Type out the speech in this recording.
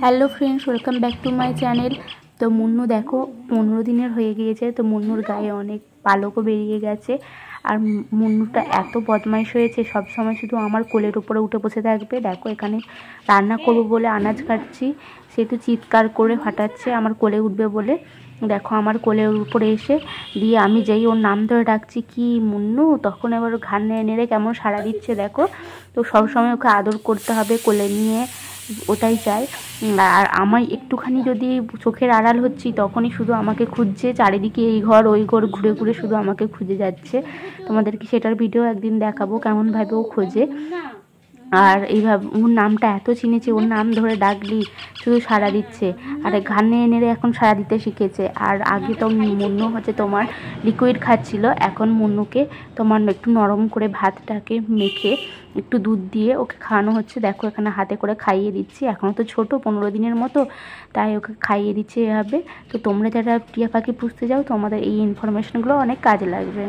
Hello friends, welcome back to my channel. তো মুন্নু দেখো 15 দিনের হয়ে গিয়েছে। তো মুন্নুর গায়ে অনেক পালকও বেরিয়ে গেছে। আর মুন্নুটা এত বদমাইশ হয়েছে, সব সময় শুধু আমার কোলের উপরে উঠে বসে থাকবে। দেখো এখানে রান্না করবো বলে আনাজ কাটছি, সে তো চিৎকার করে ফাটাচ্ছে আমার কোলে উঠবে বলে। দেখো আমার কোলের উপরে এসে দিয়ে আমি যেই ওর নাম ধরে ডাকছি কি মুন্নু, তখন এবার ঘাড় নেড়ে নেড়ে কেমন সাড়া দিচ্ছে দেখো। তো সবসময় ওকে আদর করতে হবে কোলে নিয়ে, ওটাই চাই। আর আমার একটুখানি যদি চোখের আড়াল হচ্ছি তখনই শুধু আমাকে খুঁজছে, চারিদিকে এই ঘর ওই ঘর ঘুরে ঘুরে শুধু আমাকে খুঁজে যাচ্ছে। তোমাদেরকে সেটার ভিডিও একদিন দেখাবো কেমনভাবে ও খোঁজে। আর এইভাবে ওর নামটা এত চিনেছে, ওর নাম ধরে ডাকলি শুধু সাড়া দিচ্ছে। আর ঘাড় নেড়ে নেড়ে এখন সাড়া দিতে শিখেছে। আর আগে তো মুন্নু হচ্ছে তোমার লিকুইড খাচ্ছিল, এখন মুন্নুকে তোমার একটু নরম করে ভাতটাকে মেখে একটু দুধ দিয়ে ওকে খাওয়ানো হচ্ছে। দেখো এখানে হাতে করে খাইয়ে দিচ্ছি, এখনও তো ছোট 15 দিনের মতো, তাই ওকে খাইয়ে দিচ্ছি এভাবে। তো তোমরা যারা টিয়া পাখি পুষতে যাও তোমাদের এই ইনফরমেশনগুলো অনেক কাজে লাগবে।